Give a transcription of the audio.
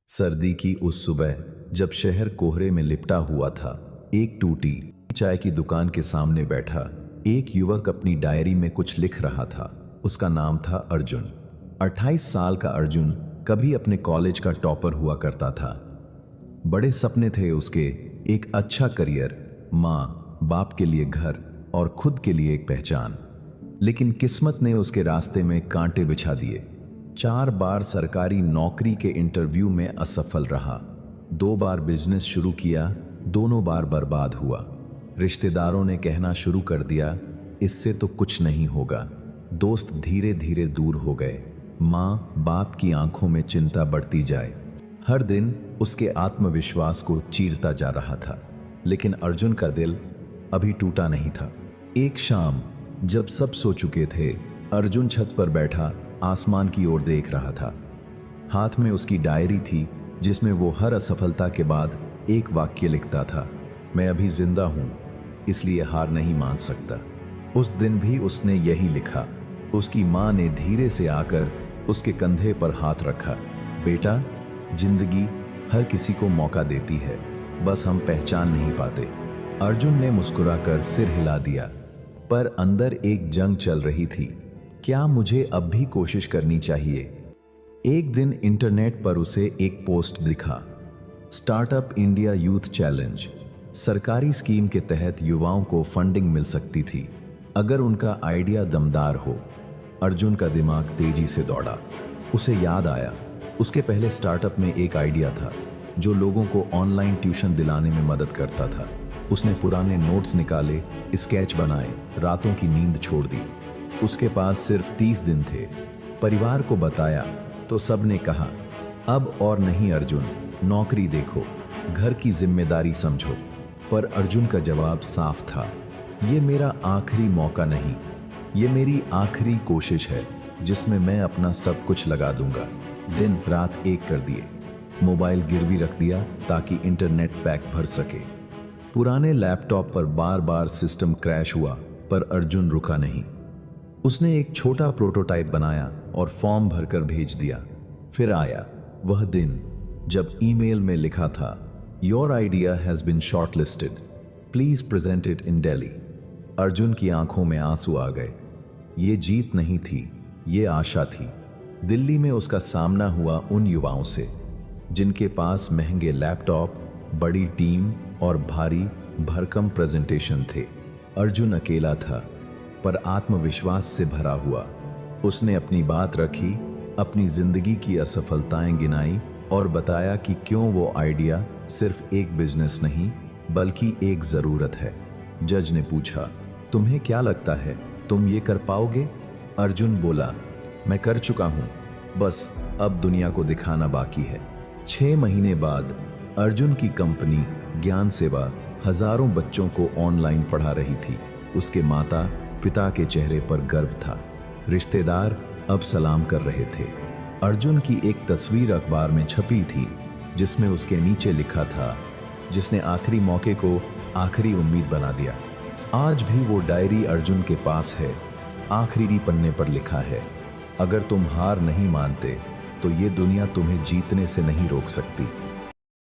सर्दी की उस सुबह जब शहर कोहरे में लिपटा हुआ था, एक टूटी चाय की दुकान के सामने बैठा एक युवक अपनी डायरी में कुछ लिख रहा था। उसका नाम था अर्जुन। 28 साल का अर्जुन कभी अपने कॉलेज का टॉपर हुआ करता था। बड़े सपने थे उसके, एक अच्छा करियर, माँ बाप के लिए घर और खुद के लिए एक पहचान। लेकिन किस्मत ने उसके रास्ते में कांटे बिछा दिए। 4 बार सरकारी नौकरी के इंटरव्यू में असफल रहा, 2 बार बिजनेस शुरू किया, दोनों बार बर्बाद हुआ। रिश्तेदारों ने कहना शुरू कर दिया, इससे तो कुछ नहीं होगा। दोस्त धीरे धीरे दूर हो गए, माँ बाप की आंखों में चिंता बढ़ती जाए। हर दिन उसके आत्मविश्वास को चीरता जा रहा था, लेकिन अर्जुन का दिल अभी टूटा नहीं था। एक शाम जब सब सो चुके थे, अर्जुन छत पर बैठा आसमान की ओर देख रहा था। हाथ में उसकी डायरी थी जिसमें वो हर असफलता के बाद एक वाक्य लिखता था, मैं अभी जिंदा हूं, इसलिए हार नहीं मान सकता। उस दिन भी उसने यही लिखा। उसकी माँ ने धीरे से आकर उसके कंधे पर हाथ रखा, बेटा, जिंदगी हर किसी को मौका देती है, बस हम पहचान नहीं पाते। अर्जुन ने मुस्कुराकर सिर हिला दिया, पर अंदर एक जंग चल रही थी। क्या मुझे अब भी कोशिश करनी चाहिए? एक दिन इंटरनेट पर उसे एक पोस्ट दिखा, स्टार्टअप इंडिया यूथ चैलेंज। सरकारी स्कीम के तहत युवाओं को फंडिंग मिल सकती थी अगर उनका आइडिया दमदार हो। अर्जुन का दिमाग तेजी से दौड़ा। उसे याद आया, उसके पहले स्टार्टअप में एक आइडिया था जो लोगों को ऑनलाइन ट्यूशन दिलाने में मदद करता था। उसने पुराने नोट्स निकाले, स्केच बनाए, रातों की नींद छोड़ दी। उसके पास सिर्फ 30 दिन थे। परिवार को बताया तो सब ने कहा, अब और नहीं अर्जुन, नौकरी देखो, घर की जिम्मेदारी समझो। पर अर्जुन का जवाब साफ था, ये मेरा आखिरी मौका नहीं, ये मेरी आखिरी कोशिश है जिसमें मैं अपना सब कुछ लगा दूंगा। दिन रात एक कर दिए, मोबाइल गिरवी रख दिया ताकि इंटरनेट पैक भर सके। पुराने लैपटॉप पर बार बार सिस्टम क्रैश हुआ, पर अर्जुन रुका नहीं। उसने एक छोटा प्रोटोटाइप बनाया और फॉर्म भरकर भेज दिया। फिर आया वह दिन जब ईमेल में लिखा था, your idea has been shortlisted, please present it in Delhi. Arjun की आंखों में आंसू आ गए। ये जीत नहीं थी, ये आशा थी। दिल्ली में उसका सामना हुआ उन युवाओं से जिनके पास महंगे लैपटॉप, बड़ी टीम और भारी भरकम प्रेजेंटेशन थे। अर्जुन अकेला था, पर आत्मविश्वास से भरा हुआ। उसने अपनी बात रखी, अपनी जिंदगी की असफलताएं गिनाई और बताया कि क्यों वो आइडिया सिर्फ एक बिजनेस नहीं बल्कि एक जरूरत है। जज ने पूछा, तुम्हें क्या लगता है, तुम ये कर पाओगे? अर्जुन बोला, मैं कर चुका हूं, बस अब दुनिया को दिखाना बाकी है। 6 महीने बाद अर्जुन की कंपनी ज्ञान सेवा हजारों बच्चों को ऑनलाइन पढ़ा रही थी। उसके माता पिता के चेहरे पर गर्व था, रिश्तेदार अब सलाम कर रहे थे। अर्जुन की एक तस्वीर अखबार में छपी थी जिसमें उसके नीचे लिखा था, जिसने आखिरी मौके को आखिरी उम्मीद बना दिया। आज भी वो डायरी अर्जुन के पास है। आखिरी पन्ने पर लिखा है, अगर तुम हार नहीं मानते तो ये दुनिया तुम्हें जीतने से नहीं रोक सकती।